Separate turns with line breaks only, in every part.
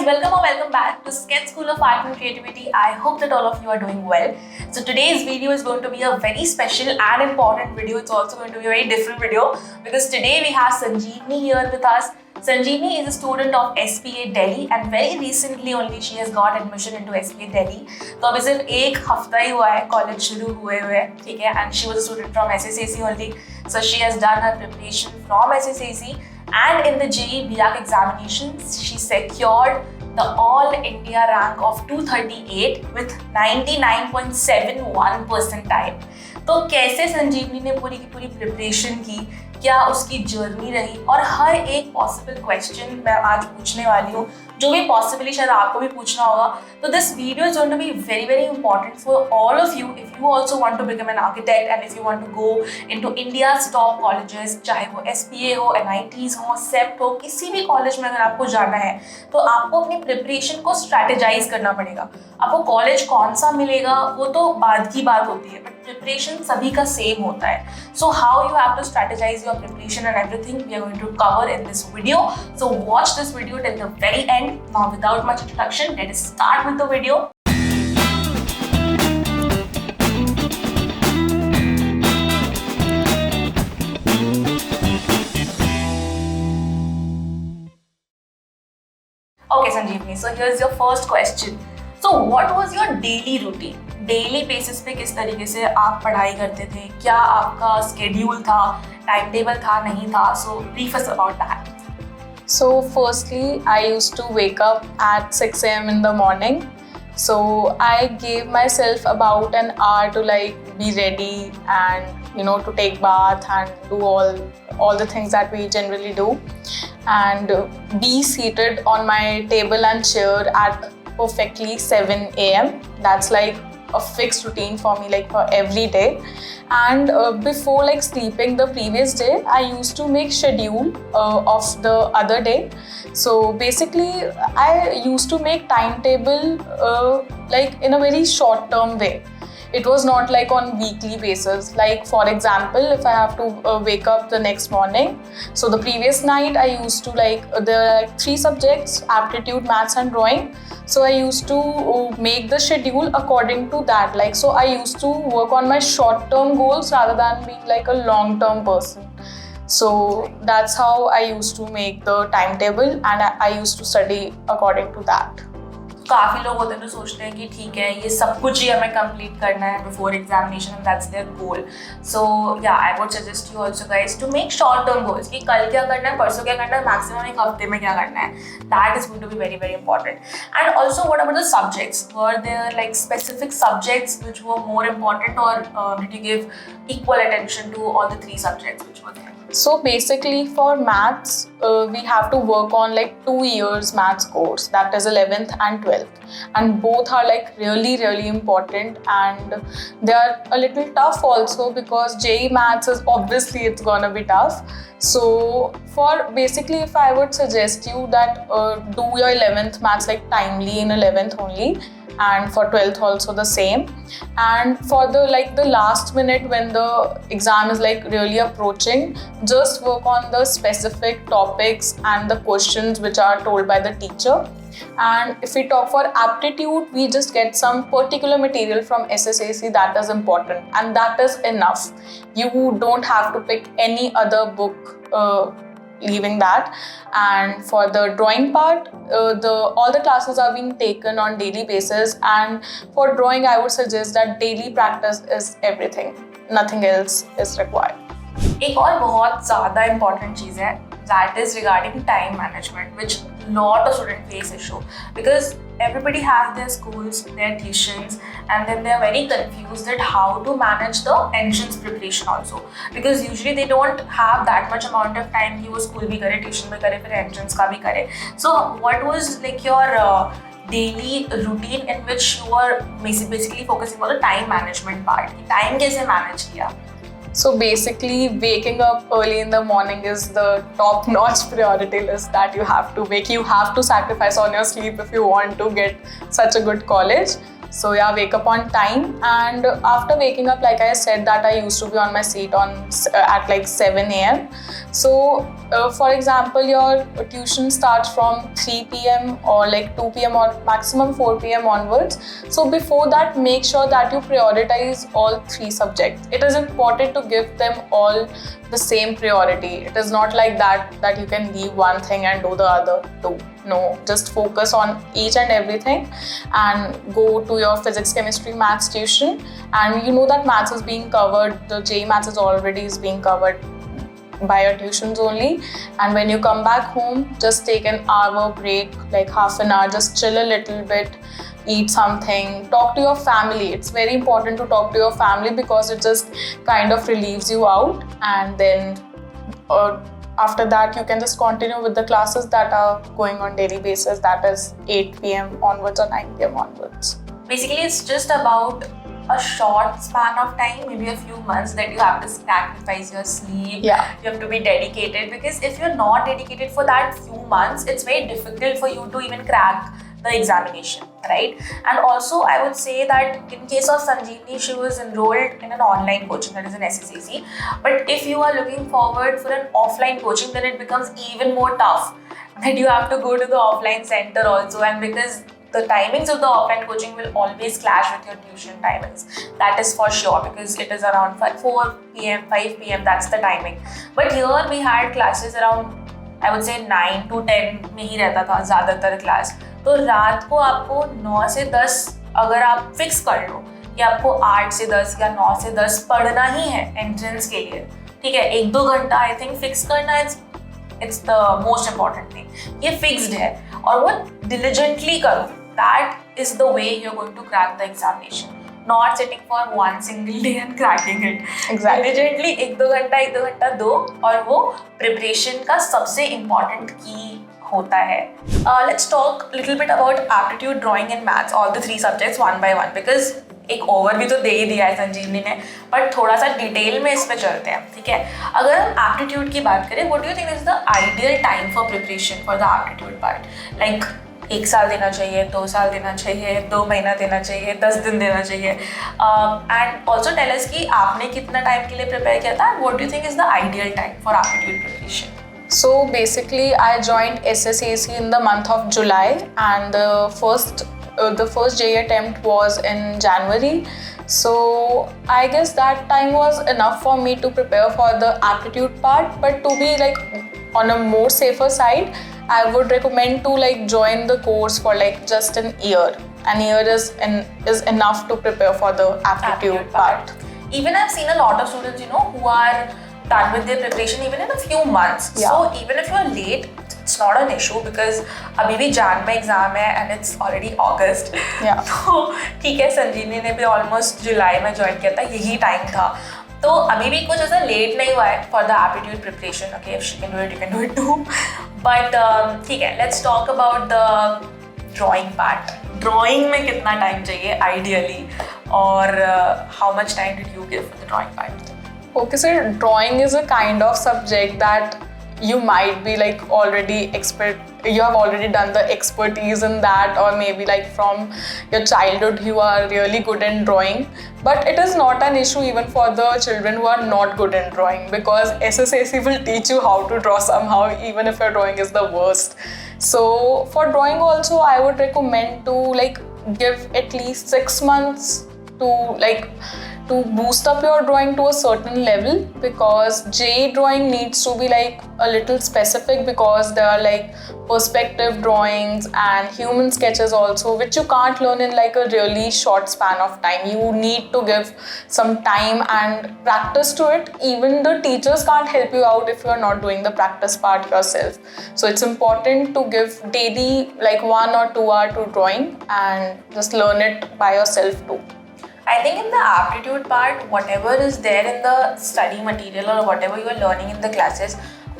guys, welcome or welcome back to Sketch School of Art and Creativity. I hope that all of you are doing well. So today's video is going to be a very special and important video. It's also going to be a very different video because today we have Sanjeevni here with us. Sanjeevni is a student of SPA Delhi and very recently only she has got admission into SPA Delhi. तो अभी सिर्फ एक हफ्ता ही हुआ है college शुरू हुए ठीक है, and she was a student from SSAC only. So she has done her preparation from SSAC and in the JEE BIAC examinations she secured the All India rank of 238 with 99.71 percentile. तो कैसे संजीवनी ने पूरी की पूरी preparation की, क्या उसकी journey रही और हर एक पॉसिबल क्वेश्चन मैं आज पूछने वाली हूँ, जो भी पॉसिबली शायद आपको भी पूछना होगा. तो this video is going to be very very important for all of you if you also want to become an architect and if you want to go into India's top colleges, चाहे वो SPA हो, NITs हो, सेप्ट हो, किसी भी college में अगर आपको जाना है तो आपको अपनी प्रिपरेशन को स्ट्रैटेजाइज करना पड़ेगा. आपको कॉलेज कौन सा मिलेगा वो तो बाद की बात होती है, बट प्रिपरेशन सभी का सेम होता है. So how you have to strategize your preparation and everything we are going to cover in this video. So watch this video till the very end. Now without much introduction, let us start with the video. Okay Sanjeevni, so here's your first question. So what was your daily routine? Daily basis पे किस तरीके से आप पढ़ाई करते थे, क्या आपका स्केड्यूल था, टाइम टेबल था, नहीं था? So brief us about that.
So firstly, I used to wake up at 6 a.m. in the morning. So I gave myself about an hour to be ready and to take bath and do all the things that we generally do, and be seated on my table and chair at perfectly 7 a.m. That's a fixed routine for me for every day. And before sleeping the previous day, I used to make schedule of the other day. So basically I used to make timetable in a very short term way. It was not on weekly basis. For example, if I have to wake up the next morning, so the previous night I used to there are 3 subjects: aptitude, maths and drawing. So I used to make the schedule according to that. So I used to work on my short term goals rather than being a long term person. So that's how I used to make the timetable, and I used to study according to that.
काफ़ी लोग होते हैं जो सोचते हैं कि ठीक है ये सब कुछ ही हमें कंप्लीट करना है before examination and that's their goal. So yeah I would suggest you also guys to make short term goals कि कल क्या करना है, परसों क्या करना है, मैक्सिमम एक हफ्ते में क्या करना है. That is going to be very very important. And also what about the subjects, were there specific subjects which were more important और did you give equal attention to all the 3 subjects which were there?
So basically for maths, we have to work on 2 years maths course, that is 11th and 12th, and both are really really important, and they are a little tough also because JEE maths is obviously it's gonna be tough. So for basically if I would suggest you that do your 11th maths timely in 11th only, and for 12th also the same. And for the last minute when the exam is really approaching, just work on the specific topics and the questions which are told by the teacher. And if we talk for aptitude, we just get some particular material from SSAC that is important, and that is enough. You don't have to pick any other book leaving that. And for the drawing part, all the classes are being taken on daily basis, and for drawing I would suggest that daily practice is everything, nothing else is required.
एक और बहुत ज़्यादा important चीज़ है, that is regarding time management, which lot of students face issue because everybody has their schools, their tuitions, and then they are very confused at how to manage the entrance preparation also, because usually they don't have that much amount of time कि वो school भी करे, tuition भी करे, फिर entrance का भी करे. So what was your daily routine in which you were basically focusing on the time management part? Time कैसे manage किया?
So basically waking up early in the morning is the top-notch priority list that you have to make. You have to sacrifice on your sleep if you want to get such a good college. So yeah, wake up on time, and after waking up, like I said, that I used to be on my seat at like 7 a.m. So for example, your tuition starts from 3 p.m. or like 2 p.m. or maximum 4 p.m. onwards. So before that, make sure that you prioritize all 3 subjects. It is important to give them all the same priority. It is not like that you can leave one thing and do the other two. No, just focus on each and everything and go to your physics, chemistry, maths tuition. And you know that maths is being covered, the JEE maths is already being covered by your tuitions only. And when you come back home, just take an hour break, like half an hour, just chill a little bit, eat something, talk to your family. It's very important to talk to your family because it just kind of relieves you out. And then after that, you can just continue with the classes that are going on daily basis, that is 8 p.m. onwards or 9 p.m. onwards.
Basically, it's just about a short span of time, maybe a few months, that you have to sacrifice your sleep.
Yeah.
You have to be dedicated, because if you're not dedicated for that few months, it's very difficult for you to even crack the examination, right? And also, I would say that in case of Sanjeevni, she was enrolled in an online coaching, that is an SSAC. But if you are looking forward for an offline coaching, then it becomes even more tough, that you have to go to the offline center also. And because the timings of the offline coaching will always clash with your tuition timings. That is for sure, because it is around 4 p.m., 5 p.m, that's the timing. But here we had classes around, I would say 9 to 10 में ही रहता था ज़्यादातर class. तो रात को आपको 9 से 10 अगर आप फिक्स कर लो कि आपको 8 से 10 या 9 से 10 पढ़ना ही है एंट्रेंस के लिए, ठीक है, 1-2 घंटा आई थिंक फिक्स करना, it's the most important thing. ये फिक्स्ड है और वो डिलिजेंटली करो. That is the way you're going to crack the examination. Not sitting for one single day and cracking it.
Exactly.
Diligently 1-2 घंटा दो, और वो preparation का सबसे important key होता है. Let's talk little bit about aptitude, drawing and maths, all the 3 subjects one by one, because एक overview तो दे ही दिया है संजीवनी ने, बट थोड़ा सा डिटेल में इस पे चलते हैं, ठीक है. अगर हम एप्टीट्यूड की बात करें, what do you think is the ideal time for preparation for the aptitude part? Like 1 साल देना चाहिए, 2 साल देना चाहिए, 2 महीना देना चाहिए, 10 दिन देना चाहिए? एंड ऑल्सो टेल अस कि आपने कितना टाइम के लिए प्रिपेयर किया था, and what do you think is the ideal time for aptitude preparation?
So basically, I joined SSAC in the month of July, and the first JEE attempt was in January. So I guess that time was enough for me to prepare for the aptitude part. But to be like on a more safer side, I would recommend to like join the course for like just an year. An year is enough to prepare for the aptitude part.
Even I've seen a lot of students, who are done with their preparation even in a few months.
Yeah.
So even if you're late, it's not an issue, because अभी भी Jan में exam है and it's already August.
Yeah.
तो ठीक है, संजीवनी ने भी almost जुलाई में ज्वाइन किया था, यही टाइम था. तो अभी भी कुछ ऐसा लेट नहीं हुआ है for the aptitude preparation. Okay, if she can do it, you can do it too. But ठीक है, let's talk about the drawing part. Drawing में कितना टाइम चाहिए आइडियली, और how much time did you give for the drawing part?
Okay, so drawing is a kind of subject that you might be like already you have already done the expertise in that, or maybe like from your childhood you are really good in drawing. But it is not an issue even for the children who are not good in drawing, because SSAC will teach you how to draw somehow, even if your drawing is the worst. So for drawing also, I would recommend to like give at least 6 months to boost up your drawing to a certain level, because JEE drawing needs to be like a little specific, because there are like perspective drawings and human sketches also, which you can't learn in like a really short span of time. You need to give some time and practice to it. Even the teachers can't help you out if you are not doing the practice part yourself. So it's important to give daily like 1 or 2 hours to drawing and just learn it by yourself too.
I think in the aptitude part, whatever is there in the study material or whatever you are learning in the classes,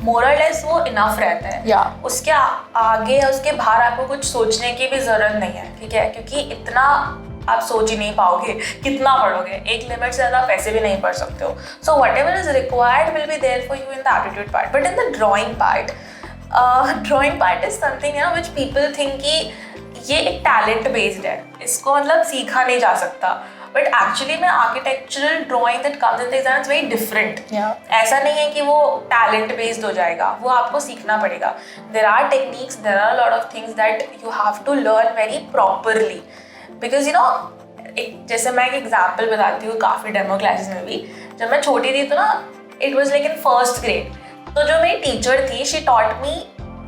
more or less वो enough रहता है.
Yeah.
उसके आगे या उसके बाहर आपको कुछ सोचने की भी ज़रूरत नहीं है, ठीक है, क्योंकि इतना आप सोच ही नहीं पाओगे, कितना पढ़ोगे, एक लिमिट से ज़्यादा पैसे भी नहीं पढ़ सकते हो. So whatever is required will be there for you in the aptitude part. But in the drawing part is something which people think कि ये एक टैलेंट बेस्ड है, इसको मतलब सीखा नहीं जा सकता. बट एक्चुअली में architectural drawing that comes in the exam is very different. ऐसा नहीं है कि वो टैलेंट बेस्ड हो जाएगा, वो आपको सीखना पड़ेगा. There are techniques, there are lot of things that you have to learn very properly. Because you know, एक जैसे मैं एक एग्जाम्पल बताती हूँ काफ़ी डेमो क्लासेस में भी. जब मैं छोटी थी तो ना, it was like in first grade, तो जो मेरी टीचर थी, she taught me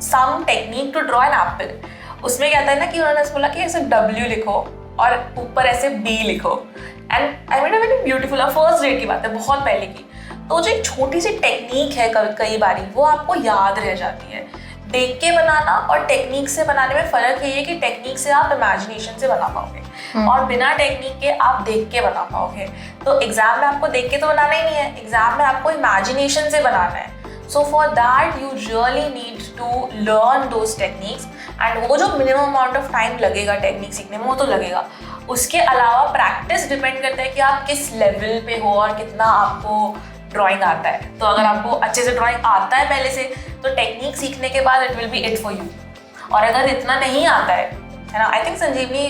some technique to draw an apple. उसमें क्या था ना कि उन्होंने बोला कि ऐसे W लिखो और ऊपर ऐसे B लिखो. And I made a very beautiful, first grade की बात है, बहुत पहले की. तो जो एक छोटी सी टेक्निक है कई बारी वो आपको याद रह जाती है. देख के बनाना और टेक्निक से बनाने में फ़र्क ये है कि टेक्निक से आप इमेजिनेशन से बना पाओगे और बिना टेक्निक के आप देख के बना पाओगे. तो एग्जाम में आपको देख के तो बनाना ही नहीं है, एग्जाम में आपको इमेजिनेशन से बनाना है. So for that you really need to learn those techniques, and वो जो मिनिमम अमाउंट ऑफ टाइम लगेगा टेक्निक सीखने में वो तो लगेगा. उसके अलावा प्रैक्टिस डिपेंड करता है कि आप किस लेवल पे हो और कितना आपको ड्राइंग आता है. तो अगर आपको अच्छे से ड्राइंग आता है पहले से, तो टेक्निक सीखने के बाद it will be it for you. और अगर इतना नहीं आता है ना, I think Sanjeevani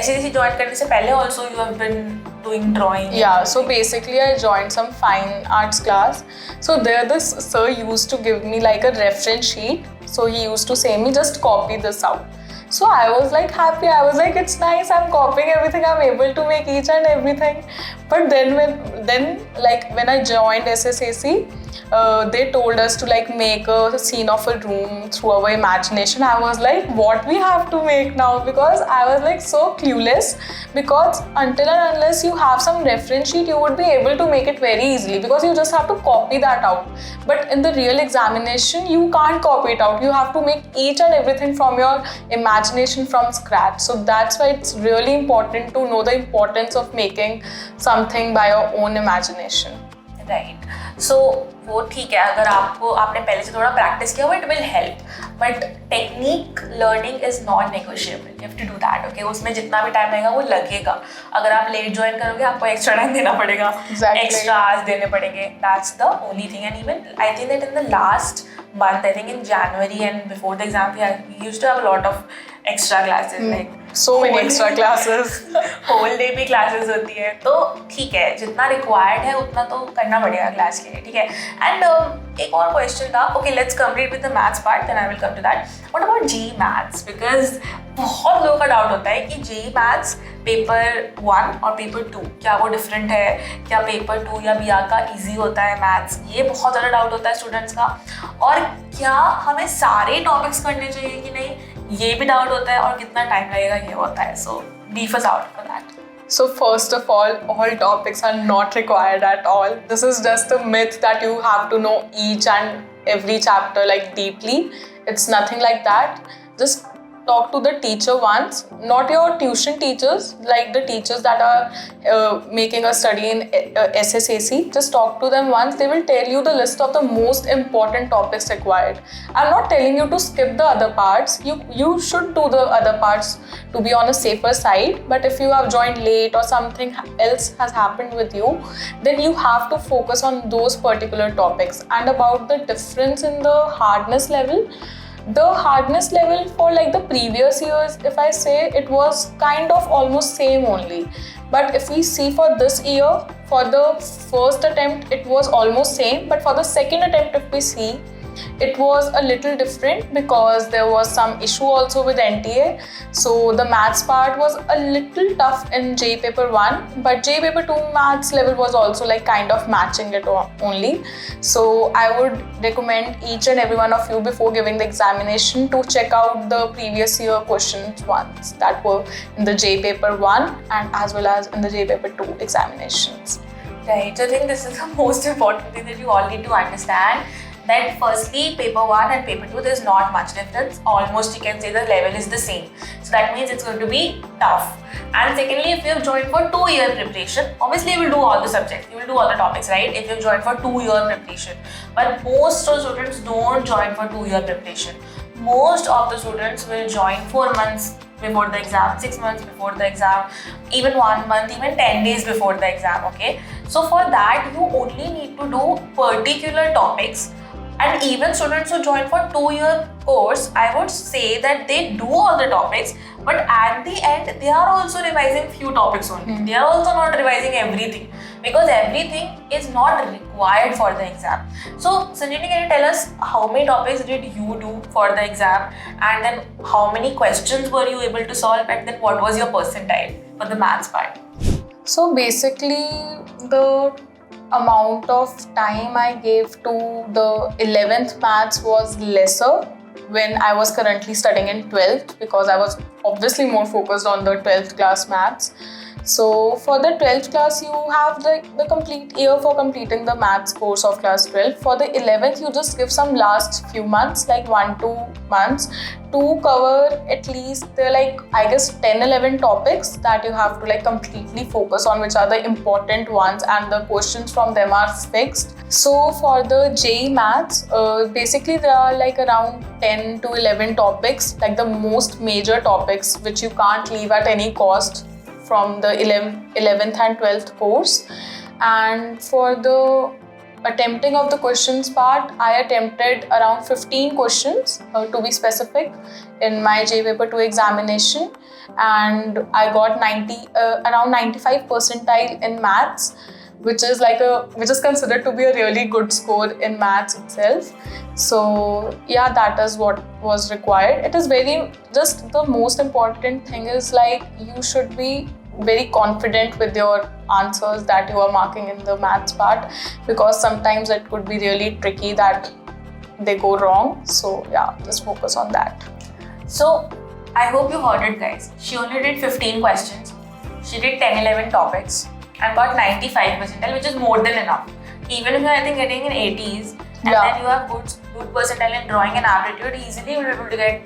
SCC join करने से पहले also you have been doing drawing.
Yeah, so basically I joined some fine arts class. So there this sir used to give me like a reference sheet. So he used to say me just copy this out. So I was like happy. I was like, it's nice, I'm copying everything, I'm able to make each and everything. But then when I joined SSAC, they told us to like make a scene of a room through our imagination. I was like, what we have to make now? Because I was like so clueless, because until and unless you have some reference sheet, you would be able to make it very easily, because you just have to copy that out. But in the real examination, you can't copy it out. You have to make each and everything from your imagination from scratch. So that's why it's really important to know the importance of making something by your own imagination.
Right. So वो ठीक है, अगर आपने पहले से थोड़ा practice किया, it will help. But technique learning is not negotiable. You have to do that. Okay, उसमें जितना भी टाइम लगेगा वो लगेगा. अगर आप लेट ज्वाइन करोगे आपको एक्स्ट्रा टाइम देना पड़ेगा, एक्स्ट्रा आवर्स देने पड़ेंगे. That's the only thing. And even I think that in the last month, I think in January and before the exam, we used to have a lot of extra classes. Like
so many extra classes.
whole day भी classes होती है. तो ठीक है, जितना required है उतना तो करना पड़ेगा क्लास के लिए. ठीक है. And एक और क्वेश्चन था. Okay, let's complete with the maths part, then I will come to that. What about JEE Maths? Because बहुत लोगों का डाउट होता है कि JEE Maths पेपर 1 और पेपर 2 क्या वो डिफरेंट है, क्या पेपर 2 या BR का ईजी होता है मैथ्स. ये बहुत ज़्यादा डाउट होता है स्टूडेंट्स का. और क्या हमें सारे टॉपिक्स करने चाहिए कि नहीं, ये भी डाउट होता है. और कितना टाइम लगेगा ये होता है. सो brief us out for that.
So first of all topics are not required at all. This is just a myth that you have to know each and every chapter like deeply. It's nothing like that. Just talk to the teacher once, not your tuition teachers, like the teachers that are making a study in SSAC. Just talk to them once. They will tell you the list of the most important topics required. I'm not telling you to skip the other parts. You should do the other parts to be on a safer side. But if you have joined late or something else has happened with you, then you have to focus on those particular topics. And about the difference in the hardness level, for like the previous years, if I say, it was kind of almost same only. But if we see for this year, for the first attempt it was almost same, but for the second attempt if we see, it was a little different because there was some issue also with NTA. So the maths part was a little tough in JEE paper 1, but JEE paper 2 maths level was also like kind of matching it only. So I would recommend each and every one of you before giving the examination to check out the previous year questions ones that were in the JEE paper 1 and as well as in the JEE paper 2 examinations.
Right. So I think this is the most important thing that you all need to understand. That firstly, paper 1 and paper 2, there's not much difference. Almost you can say the level is the same. So that means it's going to be tough. And secondly, if you have joined for 2-year preparation, obviously you will do all the subjects, you will do all the topics, right? If you have joined for 2-year preparation. But most of the students don't join for 2-year preparation. Most of the students will join 4 months before the exam, 6 months before the exam, even 1 month, even 10 days before the exam, okay? So for that, you only need to do particular topics And even students who join for 2-year course, I would say that they do all the topics, but at the end, they are also revising few topics only. They are also not revising everything, because everything is not required for the exam. So, Sanjeevani, can you tell us how many topics did you do for the exam, and then how many questions were you able to solve, and then what was your percentile for the maths part?
So basically, the amount of time I gave to the 11th maths was lesser when I was currently studying in 12th, because I was obviously more focused on the 12th class maths. So for the 12th class, you have the complete year for completing the maths course of class 12. For the 11th, you just give some last few months, like 1-2 months, to cover at least the I guess 10-11 topics that you have to completely focus on, which are the important ones, and the questions from them are fixed. So for the JEE maths, basically there are around 10 to 11 topics, the most major topics which you can't leave at any cost from the 11th and 12th course. And for the attempting of the questions part, I attempted around 15 questions to be specific in my JEE Paper 2 examination, and I got around 95 percentile in maths, which is which is considered to be a really good score in maths itself. So yeah, that is what was required. It is just the most important thing is you should be very confident with your answers that you are marking in the maths part, because sometimes it could be really tricky that they go wrong. So yeah, just focus on that.
So I hope you heard it, guys. She only did 15 questions. She did 10-11 topics and got 95 percentile, which is more than enough. Even if you're, I think, getting in 80s, and then you have good percentile in drawing and aptitude, easily you'll be able to get,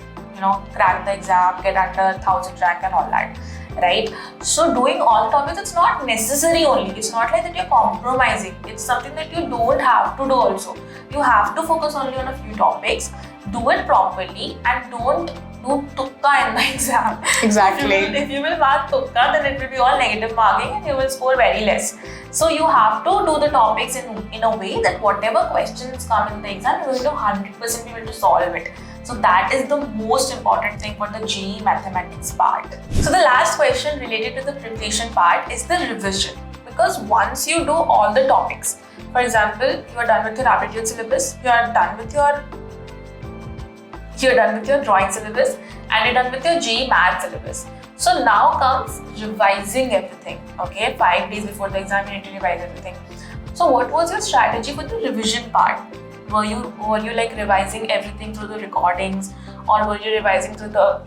crack the exam, get under 1000 rank and all that, right? So doing all topics, it's not necessary only. It's not like that you're compromising. It's something that you don't have to do also. You have to focus only on a few topics, do it properly, and don't do tukka in the exam.
Exactly.
If you will mark tukka, then it will be all negative marking and you will score very less. So you have to do the topics in a way that whatever questions come in the exam, you will 100% be able to solve it. So that is the most important thing for the JEE mathematics part. So the last question related to the preparation part is the revision. Because once you do all the topics, for example, you are done with your aptitude syllabus, you are done with your drawing syllabus, and you're done with your JEE math syllabus. So now comes revising everything. Okay, 5 days before the exam, you need to revise everything. So what was your strategy for the revision part? Were you revising everything through the recordings, or were you revising through the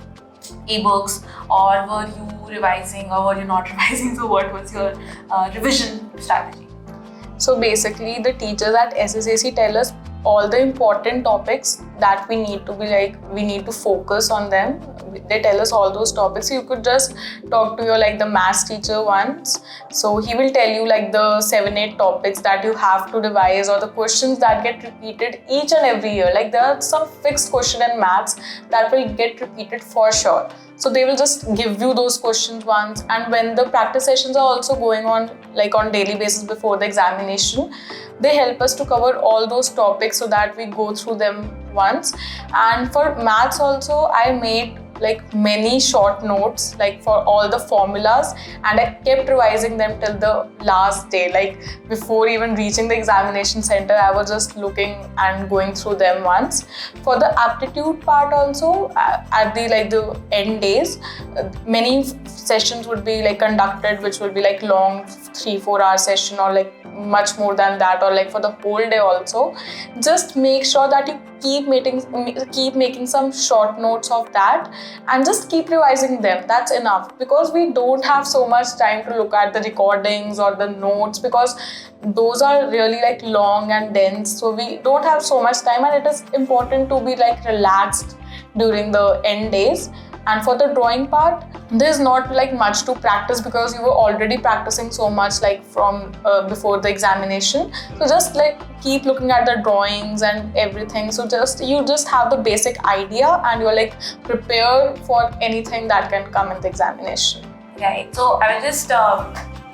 ebooks, or were you revising, or were you not revising? So what was your revision strategy?
So basically, the teachers at SSAC tell us all the important topics that we need to we need to focus on them. They tell us all those topics. You could just talk to your the maths teacher once. So he will tell you the 7-8 topics that you have to revise, or the questions that get repeated each and every year. There are some fixed question in maths that will get repeated for sure. So they will just give you those questions once, and when the practice sessions are also going on on daily basis before the examination, they help us to cover all those topics so that we go through them once. And for maths also, I made many short notes for all the formulas, and I kept revising them till the last day. Before even reaching the examination center, I was just looking and going through them once. For the aptitude part also, at the end days, many sessions would be conducted, which would be long 3-4 hour session, or much more than that, or for the whole day also. Just make sure that you keep making some short notes of that, and just keep revising them. That's enough, because we don't have so much time to look at the recordings or the notes, because those are really long and dense. So we don't have so much time, and it is important to be relaxed during the end days. And for the drawing part, there's not much to practice, because you were already practicing so much from before the examination. So just keep looking at the drawings and everything. So you just have the basic idea, and you're prepared for anything that can come in the examination.
Right. So I will just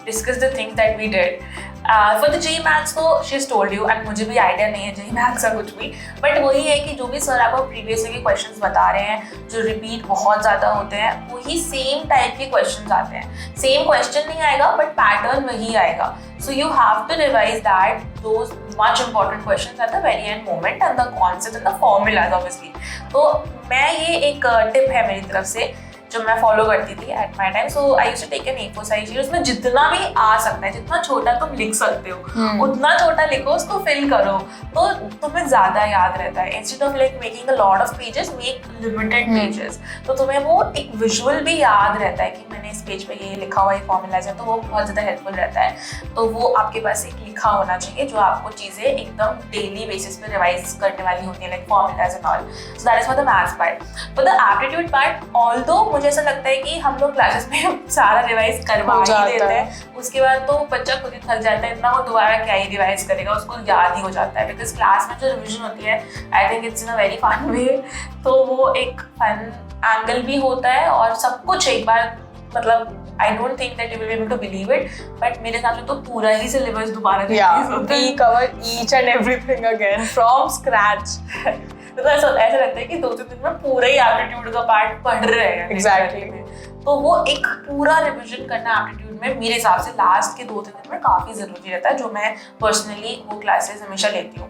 discuss the things that we did. For the JEE maths तो she has told you, and मुझे भी idea नहीं है JEE maths का कुछ भी, but वही है कि जो भी सर आपको प्रीवियस के क्वेश्चंस बता रहे हैं जो रिपीट बहुत ज़्यादा होते हैं, वही सेम टाइप के क्वेश्चंस आते हैं. सेम क्वेश्चन नहीं आएगा बट पैटर्न वही आएगा. So you have to revise that, those much important questions at the very end moment and the concepts and the formulas obviously. तो मैं ये एक टिप है मेरी तरफ से जो मैं फॉलो करती थी at my time. So I used to take an A4 size sheet. उसमें जितना भी आ सकता है, जितना छोटा तुम लिख सकते हो उतना छोटा लिखो, उसको फिल करो तो तुम्हें ज्यादा याद रहता है. Instead of like making a lot of pages, make limited pages. तो तुम्हें वो एक विजुअल भी याद रहता है कि मैंने इस पेज पे ये लिखा हुआ, ये फॉर्मूलाज है, तो वो बहुत ज्यादा हेल्पफुल रहता है. तो वो आपके पास एक लिखा होना चाहिए जो आपको चीजें एकदम डेली बेसिस पे रिवाइज करने वाली होती है, like formulas and all. So that is for the maths part. For the aptitude part, although मुझे ऐसा लगता है कि हम लोग क्लासेस में सारा रिवाइज करवा ही देते हैं, उसके बाद तो बच्चा खुद ही थक जाता है, इतना वो दोबारा क्या ही रिवाइज करेगा, उसको याद ही हो जाता है. बिकॉज क्लास में जो रिविजन होती है, I think it's in a very fun way. तो वो एक फन एंगल भी होता है और सब कुछ एक बार, मतलब I don't think that you will be able to believe it, but मेरे हिसाब से तो पूरा ही सिलेबस दोबारा
we cover each and everything again from scratch.
तो ऐसा लगता है कि 2-3 दिन में पूरा ही एप्टीट्यूड का पार्ट पढ़ रहे हैं.
Exactly.
तो वो एक पूरा रिविजन करना एप्टीट्यूड में मेरे हिसाब से लास्ट के 2-3 दिन में काफ़ी ज़रूरी रहता है, जो मैं पर्सनली वो क्लासेस हमेशा लेती हूँ.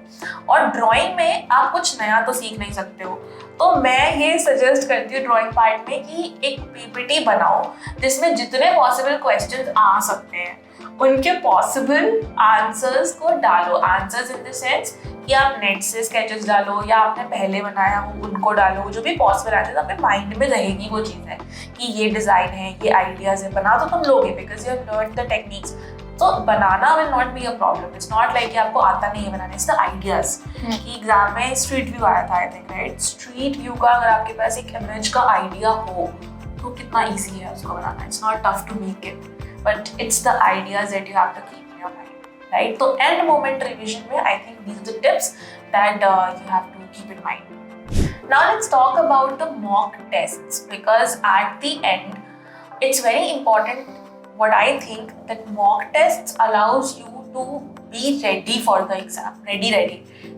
और ड्राइंग में आप कुछ नया तो सीख नहीं सकते हो, तो मैं ये सजेस्ट करती हूँ ड्राइंग पार्ट में कि एक PPT बनाओ जिसमें जितने पॉसिबल क्वेश्चंस आ सकते हैं उनके पॉसिबल आंसर्स को डालो. आंसर्स इन द सेंस कि आप नेट से स्केचेस डालो या आपने पहले बनाया हो उनको डालो. जो भी पॉसिबल आंसर्स आपके माइंड में रहेगी वो चीज़ है कि ये डिज़ाइन है, ये आइडियाज़ है, बना तो तुम लोगे because you have learn the techniques. तो बनाना will not be a problem. It's not like कि आपको आता नहीं है बनाने. It's the ideas. कि एग्जाम में स्ट्रीट व्यू आया था I think, right? Street view का अगर आपके पास एक इमेज का आइडिया हो तो कितना ईजी है उसको बनाना. It's not tough to make it, but it's the ideas that you have to keep in your mind, right? तो एंड मोमेंट रिविजन में I think these are the tips that you have to keep in mind. Now let's talk about the mock tests, because at the end it's very important, what I think, that mock tests allows you to be ready for the exam. Ready.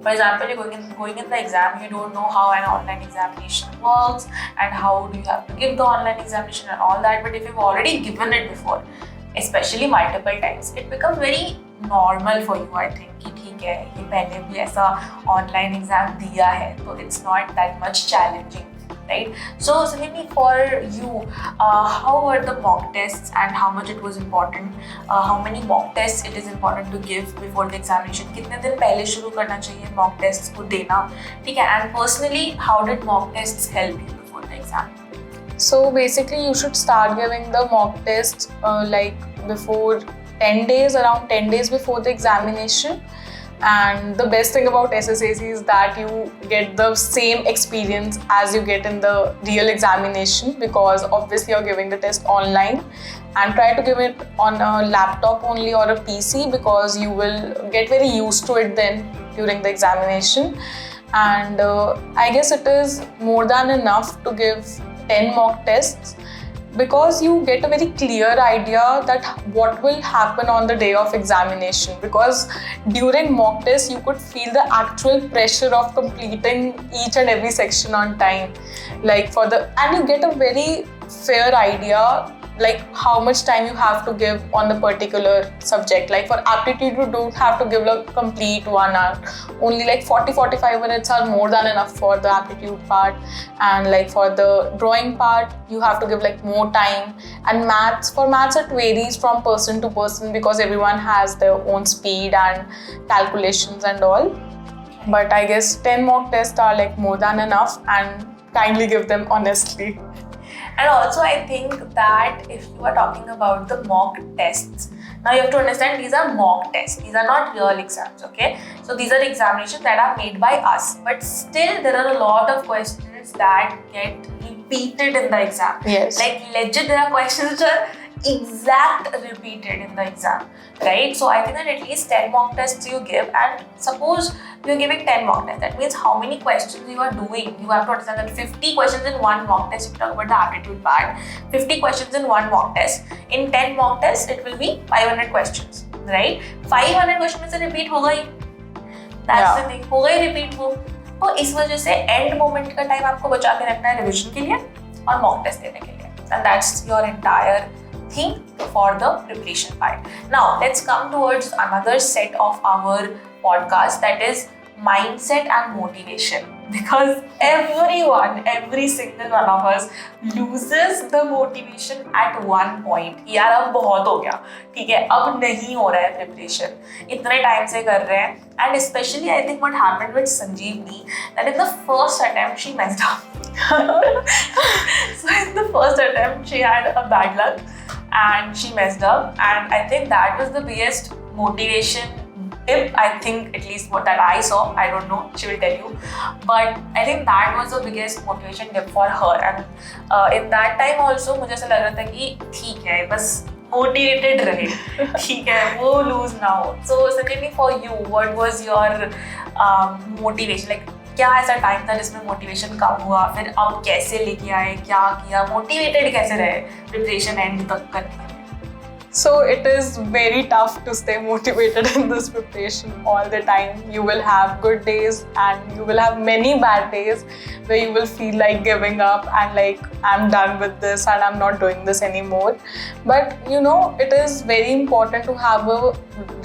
For example, you're going in the exam, you don't know how an online examination works and how do you have to give the online examination and all that. But if you've already given it before, especially multiple times, it becomes very normal for you, I think, कि ठीक है ये पहले भी ऐसा online exam दिया है, तो it's not that much challenging, right? So Salini, for you, how were the mock tests and how much it was important? How many mock tests it is important to give before the examination? कितने दिन पहले शुरू करना चाहिए mock tests को देना, ठीक है? And personally, how did mock tests help you before the exam?
So basically, you should start giving the mock tests like before 10 days, around 10 days before the examination. And the best thing about SSAC is that you get the same experience as you get in the real examination, because obviously you're giving the test online, and try to give it on a laptop only or a PC, because you will get very used to it then during the examination. And I guess it is more than enough to give 10 mock tests, because you get a very clear idea that what will happen on the day of examination. Because during mock test you could feel the actual pressure of completing each and every section on time, and you get a very fair idea like how much time you have to give on the particular subject. Like for aptitude you don't have to give a complete 1 hour, only like 40-45 minutes are more than enough for the aptitude part. And like for the drawing part you have to give like more time. And for maths it varies from person to person, because everyone has their own speed and calculations and all. But I guess 10 mock tests are like more than enough, and kindly give them honestly.
And also I think that if you are talking about the mock tests, now you have to understand these are mock tests, these are not real exams, okay? So these are examinations that are made by us, but still there are a lot of questions that get repeated in the exam.
Yes.
Like legit there are questions which are exact repeated in the exam, right? So I think that at least 10 mock tests you give, and suppose you're giving 10 mock tests, that means how many questions you are doing. You have to understand that 50 questions in one mock test, if you talk about the aptitude part, 50 questions in one mock test. In 10 mock tests, it will be 500 questions, right? 500 questions से repeat होगा ही. That's the thing, होगा ही repeat वो. तो इस वजह से end moment का time आपको बचा के रखना है revision के लिए और mock test देने के लिए. And that's your entire thing for the preparation part. Now let's come towards another set of our podcast, that is mindset and motivation, because every single one of us loses the motivation at one point. यार अब बहुत हो गया, ठीक है, अब नहीं हो रहा है preparation, इतने टाइम से कर रहे हैं. And especially I think what happened with Sanjeevni, that in the first attempt she messed up. So in the first attempt she had a bad luck and she messed up, and I think that was the biggest motivation tip, I think, at least what that I saw. I don't know, she will tell you, but I think that was the biggest motivation tip for her. And in that time also मुझे ऐसा लग रहा था कि ठीक है, बस motivated रहे, ठीक है, वो lose ना हो. So secondly, for you, what was your motivation? Like क्या ऐसा टाइम था जिसमें मोटिवेशन कम हुआ, फिर अब कैसे लेके आए, क्या किया, मोटिवेटेड कैसे रहे प्रिपरेशन एंड तक करने के लिए?
So it is very tough to stay motivated in this preparation all the time. You will have good days and you will have many bad days where you will feel like giving up and like, I'm done with this and I'm not doing this anymore. But you know, it is very important to have a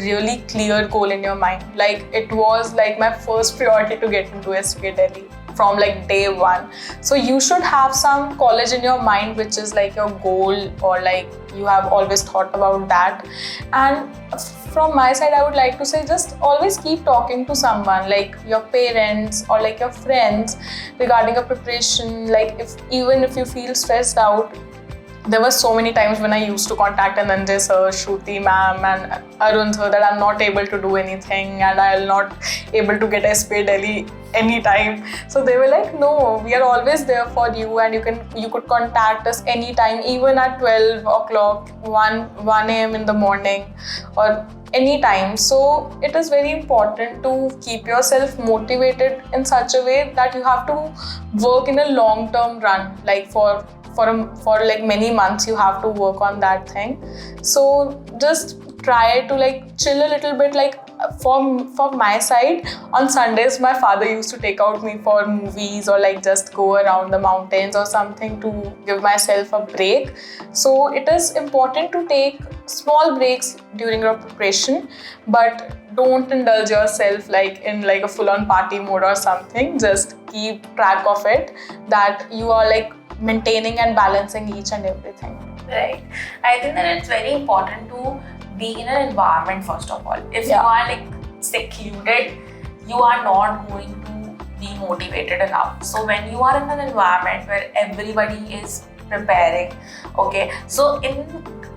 really clear goal in your mind. Like it was like my first priority to get into SK Delhi from like day one. So you should have some college in your mind which is like your goal, or like you have always thought about that. And from my side, I would like to say, just always keep talking to someone, like your parents or like your friends, regarding a preparation. Like even if you feel stressed out, there were so many times when I used to contact Ananjay sir, Shruti ma'am and Arun sir that I'm not able to do anything and I'll not able to get SPA Delhi anytime. So they were like, no, we are always there for you and you could contact us anytime, even at 12 o'clock, 1 a.m. in the morning or anytime. So it is very important to keep yourself motivated in such a way that you have to work in a long-term run, like for like many months you have to work on that thing. So just try to like chill a little bit. Like from my side, on Sundays my father used to take out me for movies or like just go around the mountains or something to give myself a break. So it is important to take small breaks during your preparation, but don't indulge yourself like in like a full-on party mode or something. Just keep track of it, that you are like maintaining and balancing each and everything.
Right. I think that it's very important to be in an environment first of all. If you are like secluded, you are not going to be motivated enough. So when you are in an environment where everybody is preparing, okay, so in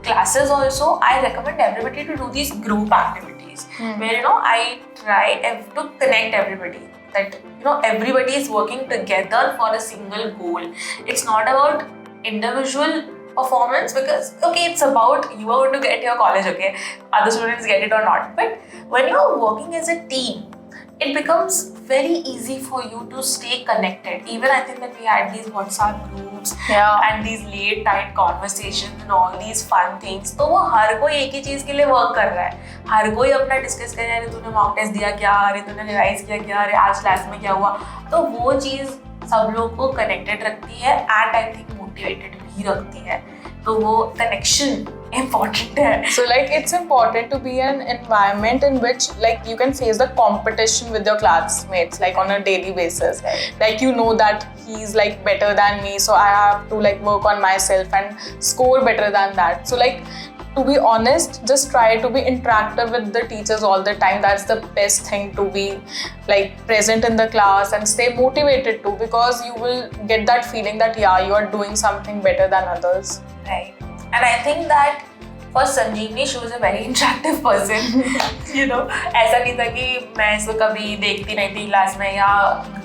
classes also I recommend everybody to do these group activities where, you know, I try to connect everybody, that, you know, everybody is working together for a single goal. It's not about individual performance, because okay, it's about you are going to get your college, okay, other students get it or not, but when you are working as a team, it becomes very easy for you to stay connected. Even I think that we had these WhatsApp groups and these late night conversations and all these fun things. तो वो हर कोई एक ही चीज़ के लिए work कर रहा है, हर कोई अपना डिस्कस कर रहा है, अरे तूने मॉक टेस्ट दिया क्या, अरे तूने रिवाइज किया क्या, अरे आज क्लास में क्या हुआ. तो वो चीज़ सब लोग को कनेक्टेड रखती है एंड आई थिंक मोटिवेटेड भी रखती है. तो वो कनेक्शन important है.
So like it's important to be in an environment in which like you can face the competition with your classmates like on a daily basis. Like you know that he's like better than me, so I have to like work on myself and score better than that. So like, to be honest, just try to be interactive with the teachers all the time. That's the best thing, to be like present in the class and stay motivated too, because you will get that feeling that yeah, you are doing something better than others.
Right. And I think that for Sanjeevani she was a very interactive person, you know. ऐसा नहीं था कि मैं इसको कभी देखती नहीं थी क्लास में या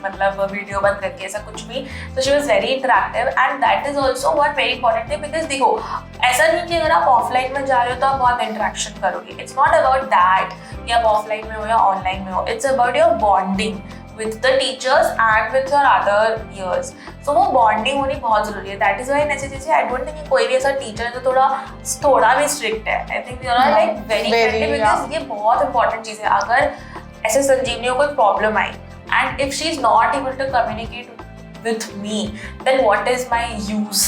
मतलब वीडियो बंद करके, ऐसा कुछ भी। तो she was very interactive and that is also one very important thing, because देखो ऐसा नहीं कि अगर आप ऑफलाइन में जा रहे हो तो आप बहुत इंटरेक्शन करोगे। इट्स नॉट अबाउट दैट कि आप ऑफलाइन में हो या ऑनलाइन में हो, it's about your bonding with the teachers and with your other years. So वो bonding होनी बहुत जरूरी है. That is why necessarily I don't think कि कोई भी ऐसा teacher है जो थोड़ा भी strict है. I think they are like very friendly because ये बहुत important चीज़ है. अगर ऐसे संजीवनी को कोई problem I and if she is not able to communicate with me, then what is my use?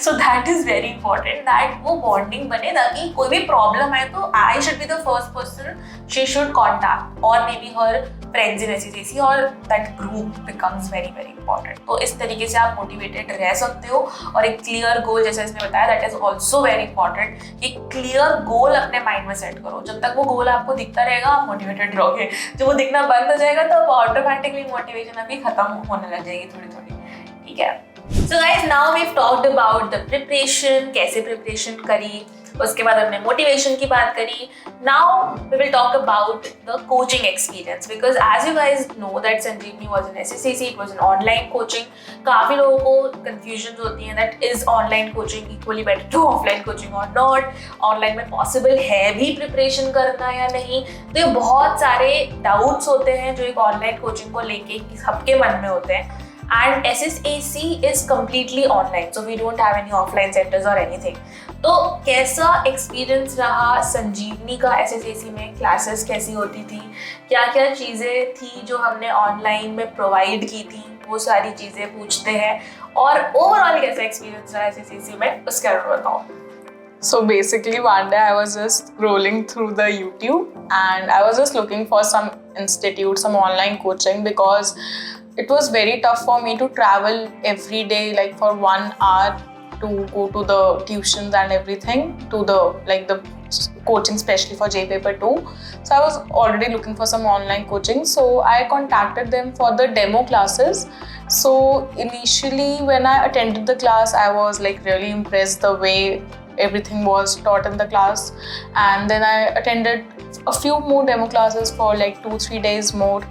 So that is very important that वो bonding बने, ताकि कोई भी problem आए तो I should be the first person she should contact or maybe her friends in SCCC और that group becomes very very important. तो इस तरीके से आप motivated रह सकते हो और एक clear goal जैसा इसने बताया that is also very important कि clear goal अपने mind में set करो. जब तक वो goal आपको दिखता रहेगा आप motivated रहोगे. जब वो दिखना बंद हो जाएगा तो automatically motivation अभी खत्म होने लग जाएगी थोड़ी थोड़ी. ठीक है. So guys, now we've talked about the preparation, कैसे preparation करी, उसके बाद हमने motivation की बात करी. Now we will talk about the coaching experience because as you guys know that Sanjeevani was in SSCC, it was an online coaching. काफ़ी लोगों को confusions होती हैं that is online coaching equally better to offline coaching or not, online में possible है भी preparation करना या नहीं. तो ये बहुत सारे doubts होते हैं जो एक online coaching को लेके सबके मन में होते हैं. And SSAC is completely online, so we don't have any offline centers or anything. तो कैसा एक्सपीरियंस रहा संजीवनी का SSAC में? क्लासेस कैसी होती थी, क्या क्या चीज़ें थी जो हमने ऑनलाइन में प्रोवाइड की थी, वो सारी चीज़ें पूछते हैं. और ओवरऑल कैसा एक्सपीरियंस रहा SSAC में, उसके बारे में बताओ.
So basically one day I was just scrolling through the YouTube and I was just looking for some institute, some online coaching because it was very tough for me to travel every day like for 1 hour to go to the tuitions and everything to the coaching, especially for J Paper 2. So I was already looking for some online coaching, so I contacted them for the demo classes. So initially when I attended the class I was like really impressed the way everything was taught in the class, and then I attended a few more demo classes for like 2-3 days more,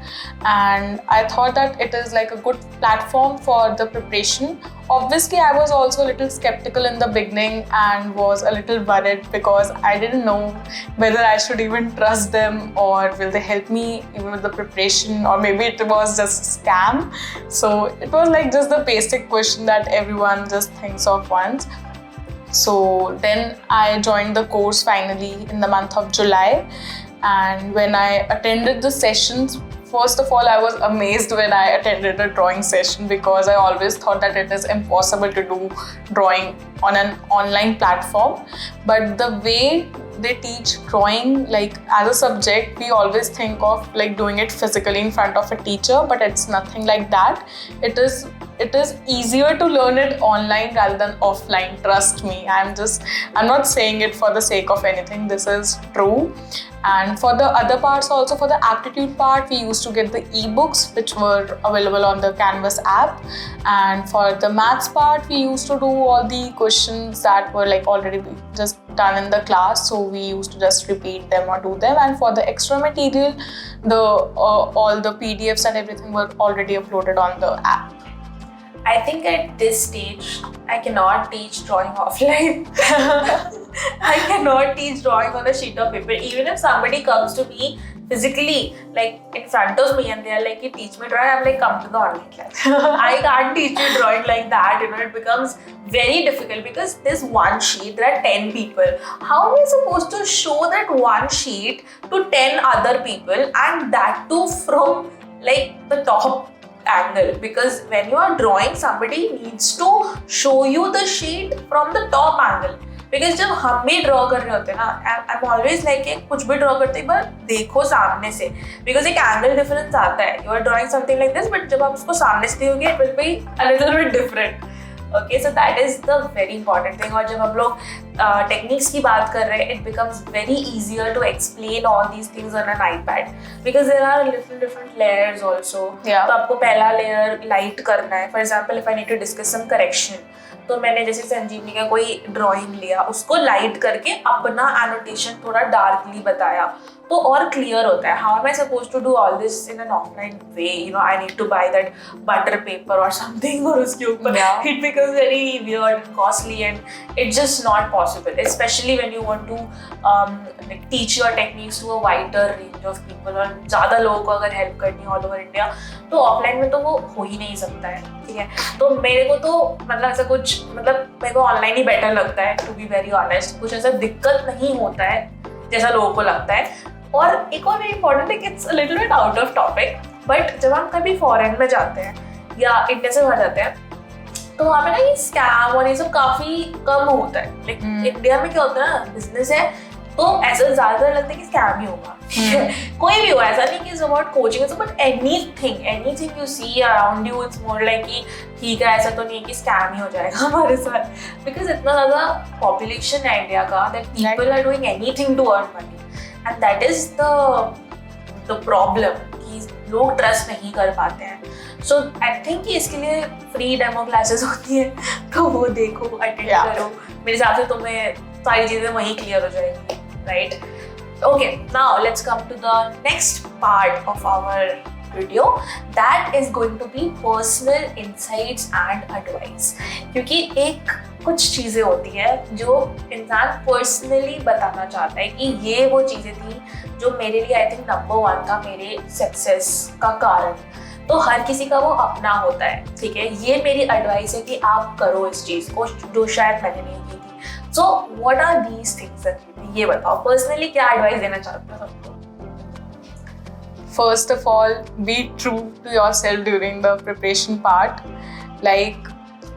and I thought that it is like a good platform for the preparation. Obviously I was also a little skeptical in the beginning and was a little worried because I didn't know whether I should even trust them or will they help me even with the preparation, or maybe it was just a scam. So it was like just the basic question that everyone just thinks of once. So then I joined the course finally in the month of July, and when I attended the sessions, first of all I was amazed when I attended a drawing session because I always thought that it is impossible to do drawing on an online platform. But the way they teach drawing like as a subject, we always think of like doing it physically in front of a teacher, but it's nothing like that. It is easier to learn it online rather than offline, trust me. I'm not saying it for the sake of anything, this is true. And for the other parts also, for the aptitude part, we used to get the ebooks which were available on the Canvas app. And for the maths part, we used to do all the questions that were like already just done in the class. So we used to just repeat them or do them. And for the extra material, all the PDFs and everything were already uploaded on the app.
I think at this stage, I cannot teach drawing offline. I cannot teach drawing on a sheet of paper. Even if somebody comes to me physically, like in front of me, and they're like, teach me drawing, I'm like, come to the online class. I can't teach you drawing like that. You know, it becomes very difficult because there's one sheet, there are 10 people. How am I supposed to show that one sheet to 10 other people, and that too from like the top angle? Because when you are drawing, somebody needs to show you the sheet from the top angle. Because जब हम भी draw कर रहे होते हैं ना, I'm always like कुछ भी ड्रॉ करते हैं पर देखो सामने से, because एक एंगल डिफरेंस आता है. You are drawing something like this, but जब आप उसको सामने से देखोगे, it will be a little bit different. Okay, so that is the very important thing. और जब हम लोग techniques की बात कर रहे हैं, it becomes very easier to explain all these things on an iPad because there are different layers also.
Yeah.
तो आपको पहला layer light करना है. For example, if I need to discuss some correction, तो मैंने जैसे संजीवनी का कोई ड्राइंग लिया, उसको लाइट करके अपना एनोटेशन थोड़ा डार्कली बताया, तो और क्लियर होता है. How am I suppose to do all this in an offline way? You know, I need to buy that butter paper और समथिंग, और उसके ऊपर it becomes very weird and costly and it's just not possible, specially when you want to teach your techniques to a wider range of people. और ज़्यादा लोगों को अगर help करनी ऑल ओवर इंडिया, तो ऑफलाइन में तो वो हो ही नहीं सकता है. ठीक है, तो मेरे को तो मतलब ऐसा कुछ, मतलब मेरे को ऑनलाइन ही बेटर लगता है, टू बी वेरी ऑनेस्ट. कुछ ऐसा दिक्कत नहीं होता है जैसा लोगों को लगता है. और एक और वेरी इंपॉर्टेंट है कि it's a little bit out of topic, but जब हम कभी फॉरेन में जाते हैं या इंडिया से बाहर जाते हैं, तो वहाँ पे ना ये स्कैम और ये सब काफी कम होता है. लेकिन इंडिया में क्या होता है ना, बिजनेस है तो ऐसा ज्यादातर लगता है कि स्कैम ही होगा. कोई भी हो, ऐसा नहीं कि it's about coaching, but anything you see around you, it's more like कि ठीक है, ऐसा तो नहीं है कि स्कैम ही हो जाएगा हमारे साथ. बिकॉज इतना ज्यादा पॉपुलेशन है इंडिया का that people are doing anything to earn money, and that is the problem कि लोग ट्रस्ट नहीं कर पाते हैं. सो आई थिंक कि इसके लिए फ्री डेमो क्लासेस होती है, तो वो देखो, अटेंड करो. मेरे हिसाब से तुम्हें सारी चीजें वहीं क्लियर हो जाएंगी, right? Okay, now let's come to the next part of our video. That is going to be personal insights and advice. क्योंकि एक कुछ चीज़ें होती है जो इंसान पर्सनली बताना चाहता है कि ये वो चीज़ें थी जो मेरे लिए आई थिंक नंबर 1 था मेरे सक्सेस का कारण. तो हर किसी का वो अपना होता है, ठीक है? ये मेरी एडवाइस है कि आप करो इस चीज़ को जो शायद मैंने नहीं की थी. So what are these things? ये बताओ, पर्सनली क्या एडवाइस देना चाहते हो सबको?
First of all, be true to yourself during the preparation part. Like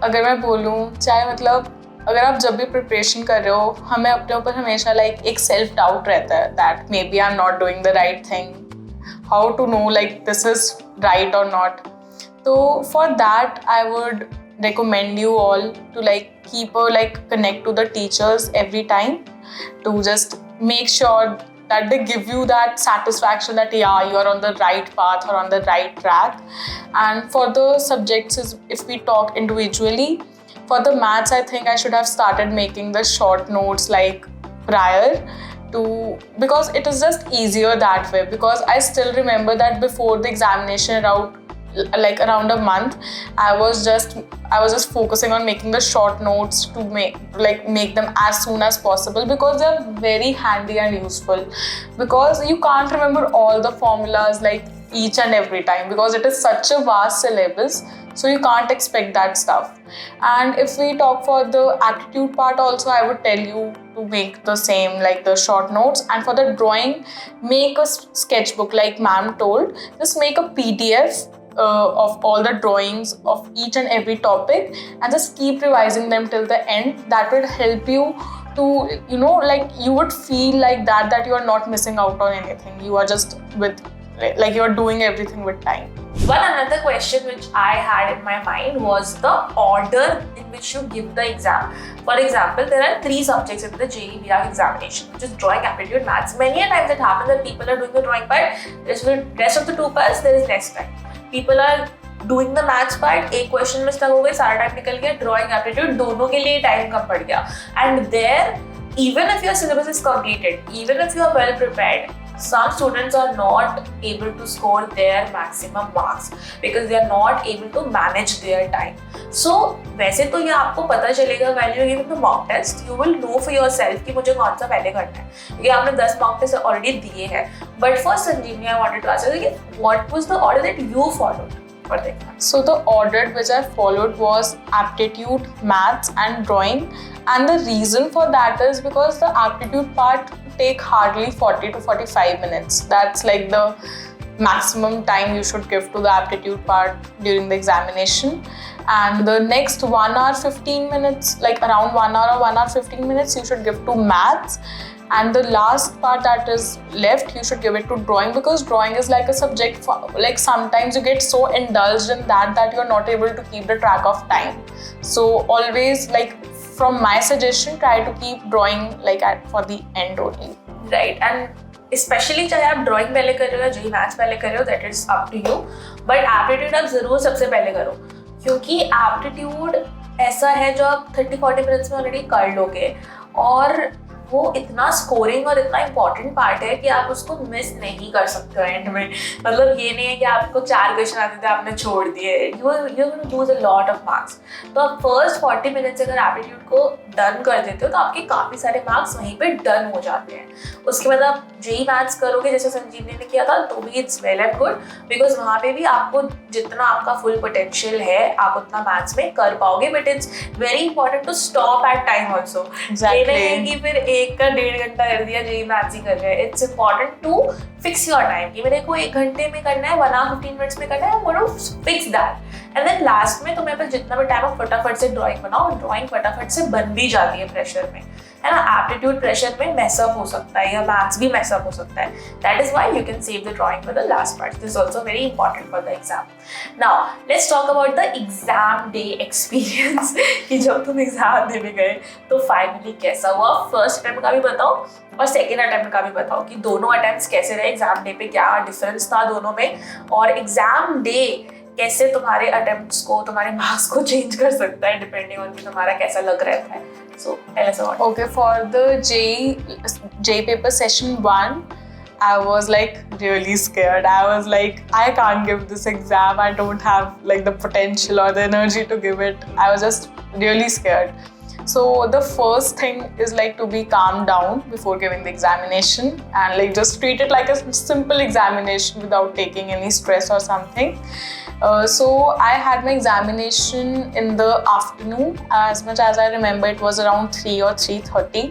अगर मैं बोलूँ, चाहे मतलब अगर आप जब भी प्रिपरेशन कर रहे हो, हमें अपने ऊपर हमेशा लाइक एक सेल्फ डाउट रहता है that maybe I am not doing the right thing, how to know like this is right और नॉट. तो for that I would recommend you all to like keep a like connect to the teachers every time, to just make sure that they give you that satisfaction that yeah, you are on the right path or on the right track. And for the subjects, if we talk individually, for the maths I think I should have started making the short notes like prior to, because it is just easier that way. Because I still remember that before the examination around a month, I was just focusing on making the short notes to make them as soon as possible, because they're very handy and useful. Because you can't remember all the formulas like each and every time, because it is such a vast syllabus, so you can't expect that stuff. And if we talk for the aptitude part also, I would tell you to make the same, like the short notes. And for the drawing, make a sketchbook like ma'am told. Just make a PDF of all the drawings of each and every topic, and just keep revising them till the end. That will help you to, you know, like you would feel like that you are not missing out on anything. You are just like you are doing everything with time.
One another question which I had in my mind was the order in which you give the exam. For example, there are 3 subjects in the JEE examination, which is drawing, aptitude, maths. Many a times it happens that people are doing the drawing part, rest of the 2 parts there is less time. People are doing the maths part, एक question में stuck हो गए, सारा time निकल गया, drawing aptitude दोनों के लिए टाइम कम पड़ गया. And there, even if your syllabus is completed, even if you are well prepared, some students are not able to score their maximum marks because they are not able to manage their time. So वैसे तो ये आपको पता चलेगा when you are giving the mock test, you will know for yourself कि मुझे कौन सा पहले करना है, क्योंकि आपने 10 mock tests already दिए हैं. But for Sanjeevani, I wanted to ask you, what was the order that you followed for the exam?
So the order which I followed was aptitude, maths and drawing. And the reason for that is because the aptitude part take hardly 40 to 45 minutes. That's like the maximum time you should give to the aptitude part during the examination. And the next 1 hour 15 minutes, like around 1 hour or 1 hour 15 minutes, you should give to maths. And the last part that is left, you should give it to drawing, because drawing is like a subject like sometimes you get so indulged in that you're not able to keep the track of time. So always, like from my suggestion, try to keep drawing like for the end only.
Right, and especially चाहे आप drawing पहले कर रहे हो या JEE maths पहले कर रहे हो, that is up to you. But aptitude आप जरूर सबसे पहले करो, क्योंकि aptitude ऐसा है जो आप 30-40 मिनट्स में ऑलरेडी कर लोगे, और वो इतना स्कोरिंग और इतना इंपॉर्टेंट पार्ट है कि आप उसको मिस नहीं कर सकते हो एंड में। मतलब ये नहीं है कि आपको 4 क्वेश्चन आते थे आपने छोड़ दिए, you gonna lose a lot of marks. तो आप फर्स्ट 40 मिनट्स अगर एप्टीट्यूड को डन कर देते हो तो आपके काफ़ी सारे मार्क्स वहीं पे डन हो जाते हैं। उसके बाद आप जेई मैथ्स करोगे जैसे संजीवनी ने किया था, तो भी it's well and good, because वहाँ पे भी आपको जितना आपका फुल पोटेंशियल है आप उतना मैथ्स में कर पाओगे। But it's very important to stop at time also. ये नहीं है कि फिर 1 का 1.5 घंटा कर दिया जेई मैथ्स ही कर रहे हैं। It's important to fix your time कि मेरे को 1 घंटे में करना है, 1 hour 15 मिनट्स में करना है, I want to fix that. And then last में तुम्हें पर जितना भी टाइम हो फटाफट से ड्राइंग बनाओ, ड्राइंग फटाफट से बन भी जाती है प्रेशर में, है ना। एप्टीट्यूड प्रेशर में मैसअप हो सकता है या मैथ्स भी मैसअप हो सकता है। That is why you can save the drawing for the last part. This is also very important for the exam. Now let's talk about the exam day experience कि जब तुम एग्जाम देने गए तो फाइनली कैसा हुआ। फर्स्ट अटेम्प्ट का भी बताओ और सेकेंड अटेम्प्ट का भी बताओ कि दोनों अटेम्प्ट्स कैसे रहे, एग्जाम डे पे क्या डिफरेंस था दोनों में, और एग्जाम डे कैसे तुम्हारे अटेम्प्ट्स को, तुम्हारे मार्क्स को चेंज कर सकता है डिपेंडिंग ऑन कि तुम्हारा कैसा लग रहता है। So tell us about it.
Okay, for the JEE paper session 1, I was like really scared. I was like, I can't give this exam. I don't have like the potential or the energy to give it. I was just really scared. So the first thing is like to be calm down before giving the examination and like just treat it like a simple examination without taking any stress or something. So I had my examination in the afternoon. As much as I remember, it was around 3 or 3:30.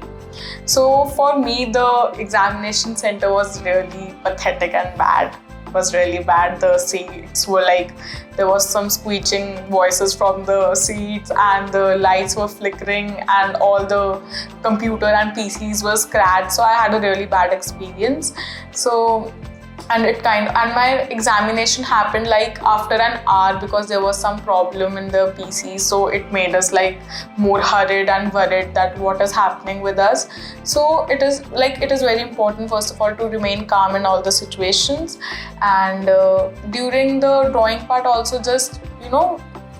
So for me, the examination center was really pathetic and bad. It was really bad. The seats were like, there was some squeaking voices from the seats and the lights were flickering and all the computer and PCs were scratched. So I had a really bad experience. So and my examination happened like after an hour because there was some problem in the PC, so it made us like more hurried and worried that what is happening with us. So it is very important first of all to remain calm in all the situations, and during the drawing part also just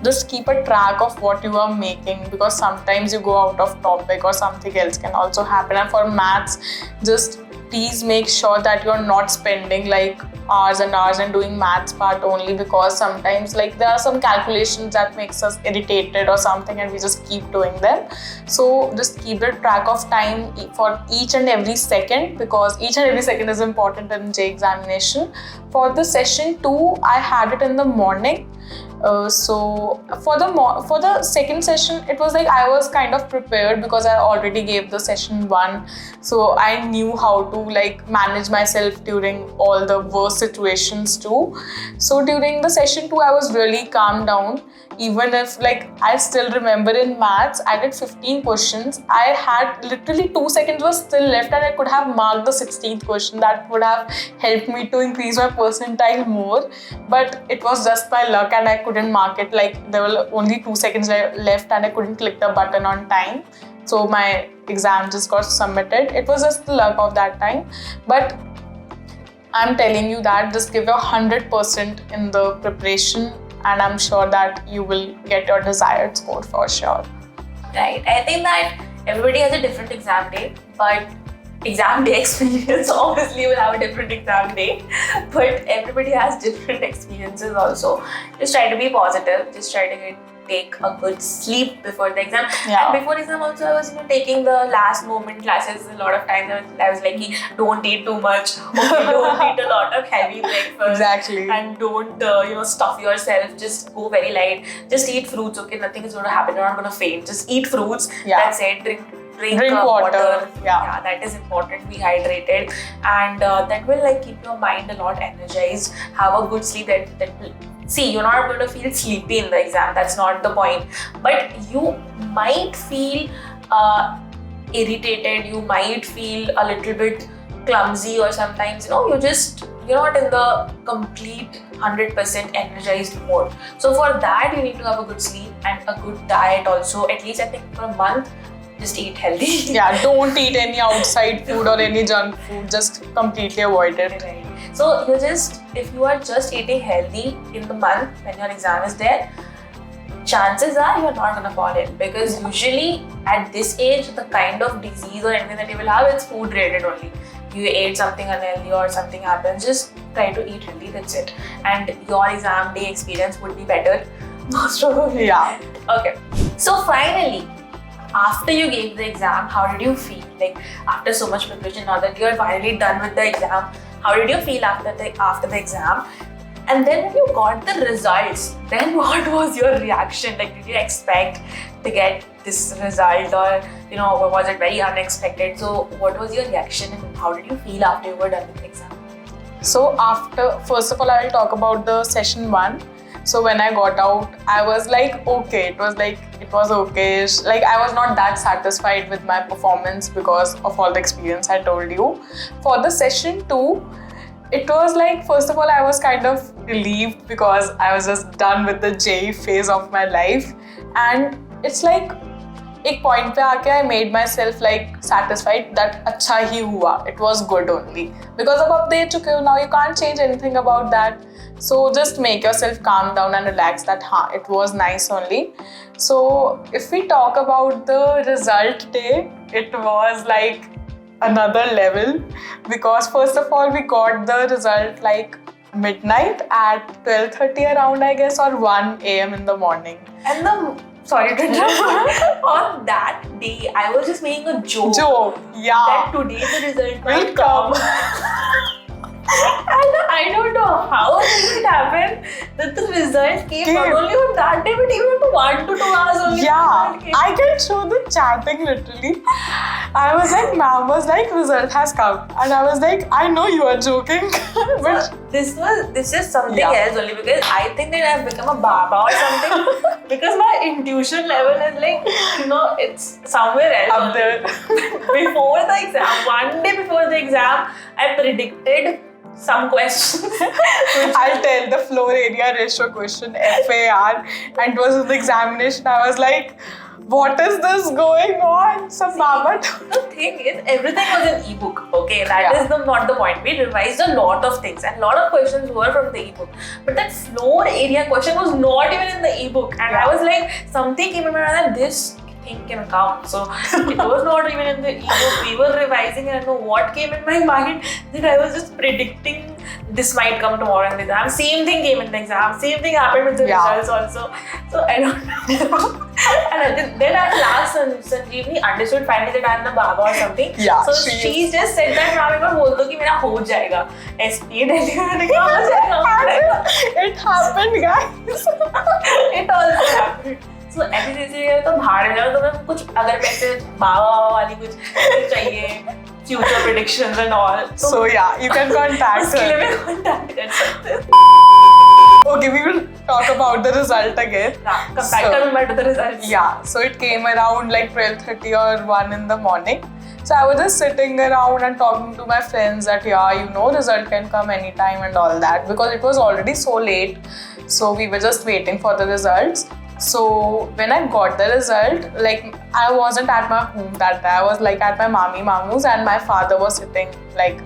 just keep a track of what you are making, because sometimes you go out of topic or something else can also happen. And for maths, just please make sure that you're not spending like hours and hours and doing maths part only, because sometimes like there are some calculations that makes us irritated or something and we just keep doing them. So just keep a track of time for each and every second, because each and every second is important in JEE examination. For the session 2, I had it in the morning. So for the second session, it was like I was kind of prepared because I already gave the session 1, so I knew how to like manage myself during all the worst situations too. So during the session 2, I was really calm down. Even if like I still remember in maths, I did 15 questions. I had literally 2 seconds was still left and I could have marked the 16th question. That would have helped me to increase my percentile more. But it was just by luck and I couldn't mark it. Like there were only 2 seconds left and I couldn't click the button on time. So my exam just got submitted. It was just the luck of that time. But I'm telling you that just give your 100% in the preparation, and I'm sure that you will get your desired score for sure.
Right. I think that everybody has a different exam day, but exam day experience obviously will have a different exam day, but everybody has different experiences also. Just try to be positive. Just try to take a good sleep before the exam.
Yeah.
And before exam also, I was taking the last moment classes a lot of times. I was like, don't eat too much. Don't eat a lot of heavy breakfast.
Exactly.
And don't stuff yourself. Just go very light. Just eat fruits. Okay, nothing is going to happen. You're not going to faint. Just eat fruits.
Yeah.
That's it. Drink
water.
Yeah, that is important. Be hydrated, and that will like keep your mind a lot energized. Have a good sleep. That will, see, you're not going to feel sleepy in the exam. That's not the point. But you might feel irritated. You might feel a little bit clumsy, or sometimes you're not in the complete 100% energized mode. So for that, you need to have a good sleep and a good diet also. At least I think for a month. Just eat healthy.
Yeah, don't eat any outside food or any junk food. Just completely avoid it.
Right. So if you are just eating healthy in the month when your exam is there, chances are you're not gonna fall ill, because usually at this age, the kind of disease or anything that you will have, it's food related only. You ate something unhealthy or something happens, just try to eat healthy, that's it. And your exam day experience would be better, most probably.
Yeah.
Okay. So finally, after you gave the exam, how did you feel? Like after so much preparation, now that you're finally done with the exam, how did you feel after the exam? And then when you got the results, then what was your reaction? Like, did you expect to get this result, or was it very unexpected? So what was your reaction and how did you feel after you were done with the exam?
So first of all, I will talk about the session 1. So when I got out, I was like, okay, it was okay. Like, I was not that satisfied with my performance because of all the experience I told you. For the session 2, it was like, first of all, I was kind of relieved because I was just done with the JEE phase of my life. And it's like, एक point पे आके I made myself like satisfied that अच्छा ही हुआ, it was good only. Because अब आप दे चुके हो, now you can't change anything about that. So just make yourself calm down and relax that it was nice only. So if we talk about the result day, it was like another level, because first of all we got the result like midnight at 12:30 around, I guess, or 1 a.m. in the morning.
And sorry to interrupt. On that day, I was just making a joke.
Yeah.
That today the result will come. And I don't know how it happened that the result came not only on that day, but even to 1 to 2 hours only.
Yeah, I can show the chatting literally. I was like, ma'am was like, result has come. And I was like, I know you are joking. But
this is something else only, because I think that I've become a baba or something. Because my intuition level is like, it's somewhere else.
Up there.
Before the exam, one day before the exam, I predicted some questions.
I'll tell the floor area ratio question, FAR, and it was in the examination. I was like, what is this going on? Some baba.
The thing is, everything was an ebook. Okay, that is not the point. We revised a lot of things, and a lot of questions were from the ebook. But that floor area question was not even in the ebook, and I was like, something came in my mind that this thing can count. So it was not even in the ebook. We were revising, and I don't know what came in my mind that I was just predicting this might come tomorrow in the exam. Same thing came in the exam. Same thing happened with the results also. So I don't know. And then at last, Sanjeevni understood finally that I'm the baba or something.
Yeah,
so she just said that ma'am, एक बार बोल दो कि मेरा हो जाएगा. SP Delhi मैंने कहा हो जाएगा.
It happened, guys.
It also happened. So ऐसे तो भाड़ में जाओ, तो मैं कुछ अगर वैसे बाबा वाली कुछ चाहिए, future predictions and all.
So yeah, you can contact
उसके लिए
her.
मैं contact कर सकते हैं.
Okay, we will talk about the result again.
Come back to the results.
Yeah, so it came around like 12:30 or 1 in the morning. So I was just sitting around and talking to my friends that result can come anytime and all that, because it was already so late. So we were just waiting for the results. So when I got the result, like I wasn't at my home that day. I was like at my mamu's, and my father was sitting like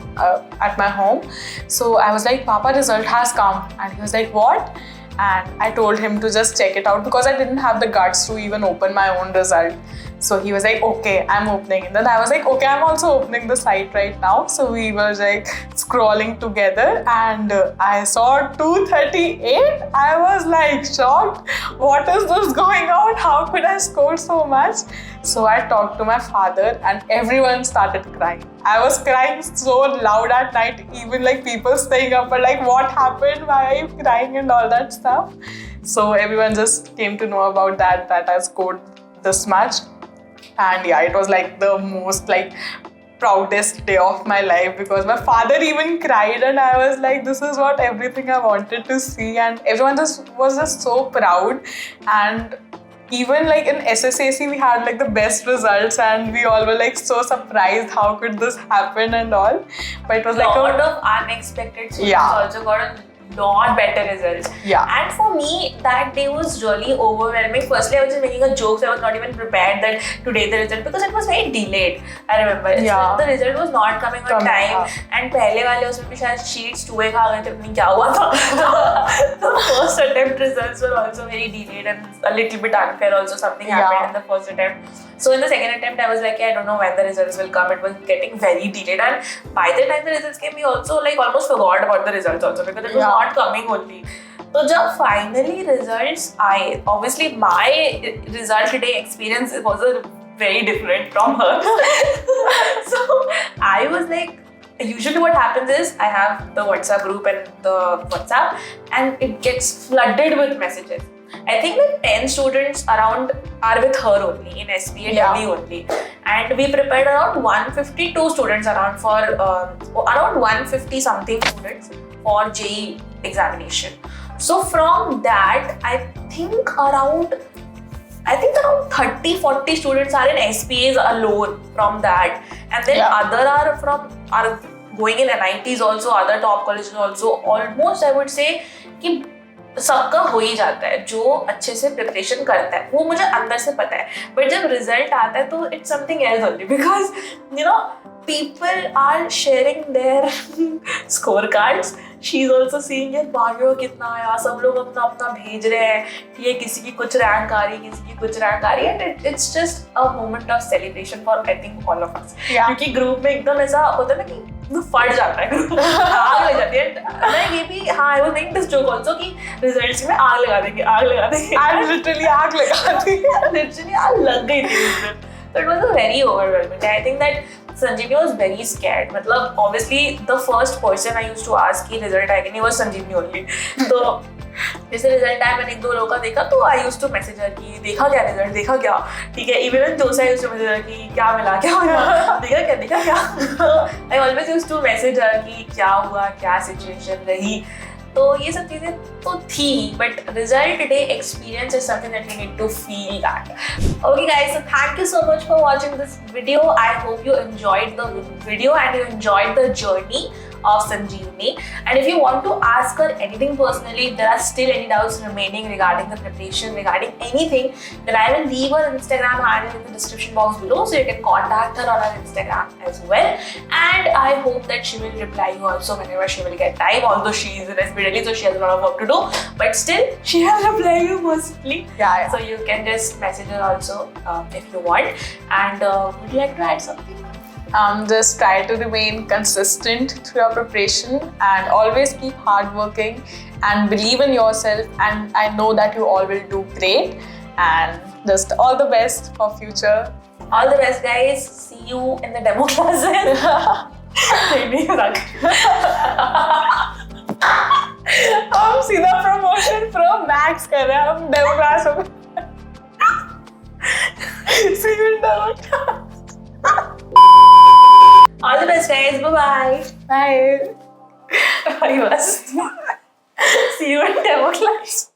at my home. So I was like, Papa, result has come. And he was like, what? And I told him to just check it out, because I didn't have the guts to even open my own result. So he was like, okay, I'm opening. And then I was like, okay, I'm also opening the site right now. So we were like scrolling together, and I saw 238. I was like shocked. What is this going on? How could I score so much? So I talked to my father, and everyone started crying. I was crying so loud at night. Even like people staying up were like, what happened? Why are you crying and all that stuff? So everyone just came to know about that I scored this much. And yeah, it was like the most like proudest day of my life, because my father even cried, and I was like, this is what everything I wanted to see. And everyone was just so proud. And even like in SSAC, we had like the best results, and we all were like so surprised, how could this happen and all. But it was like
a lot of unexpected students also got a lot better results.
Yeah.
And for me, that day was really overwhelming. Firstly, I was just making a joke, so I was not even prepared that today the result, because it was very delayed. I remember.
Yeah.
The result was not coming on time. And पहले वाले उसमें भी शायद sheets चूहे खा गए थे, पता नहीं क्या हुआ था. The first attempt results were also very delayed and a little bit unfair. Also, something happened in the first attempt. So in the second attempt, I was like, I don't know when the results will come. It was getting very delayed, and by the time the results came, we also like almost forgot about the results also, because it was not coming only. So जब finally results आए, obviously my result day experience was very different from her. So I was like, usually what happens is I have the WhatsApp group and the WhatsApp, and it gets flooded with messages. I think like 10 students around are with her only in SPA Delhi only, and we prepared around 152 students around for around 150 something students for JEE examination. So from that, I think around 30-40 students are in SPAs alone from that, and then other are going in NITs also, other top colleges also. Almost I would say कि सबका हो ही जाता है, जो अच्छे से preparation करता है, वो मुझे अंदर से पता है. बट जब रिजल्ट आता है तो it's something else only, because you no people are sharing their scorecards. She's also seeing यार बाकियों कितना आया, सब लोग अपना अपना भेज रहे हैं, ठीक है, किसी की कुछ रैंक आ रही है, किसी की कुछ रैंक आ रही है, and it's just a moment of celebration for I think all of us. क्योंकि ग्रुप में एकदम ऐसा होता है ना कि फट जाता है ग्रुप, आग लग जाती है. मैं ये भी I was making this joke also कि रिजल्ट्स में आग लगा देंगे.
I literally आग लगा दी.
Literally आग लग गई थी उस दिन. So it was a very overwhelming. I think that Sanjeevani was very scared. मतलब obviously the first person I used to ask कि result आएगा नहीं, was Sanjeevani only. तो जैसे रिजल्ट आया, मैंने एक दो लोगों का देखा, तो आई यूज्ड टू मैसेज हर कि देखा क्या रिजल्ट, देखा क्या, ठीक है. इवन दोस्त I used to message her कि क्या मिला, क्या हुआ, देखा क्या. I always used to message her कि क्या हुआ, क्या सिचुएशन रही. तो ये सब चीजें तो थी, but result day experience is something that you need to feel that. Okay guys, so thank you so much for watching this video. I hope you enjoyed the video and you enjoyed the journey of Sanjeevani. And if you want to ask her anything personally, if there are still any doubts remaining regarding the preparation, regarding anything, then I will leave her Instagram handle in the description box below, so you can contact her on her Instagram as well. And I hope that she will reply you also whenever she will get time, although she is in SB Delhi, so she has a lot of work to do, but still she will reply you mostly. Yeah. So you can just message her also if you want. And would you like to add something?
Just try to remain consistent through your preparation and always keep hardworking and believe in yourself, and I know that you all will do great, and just all the best for future.
All the best guys, see you in the demo classes.
हम सीधा promotion pro max कर रहे हैं, हम demo class हो गए. See you in demo class.
All the best guys, bye-bye.
Bye.
Bye. See you in demo class.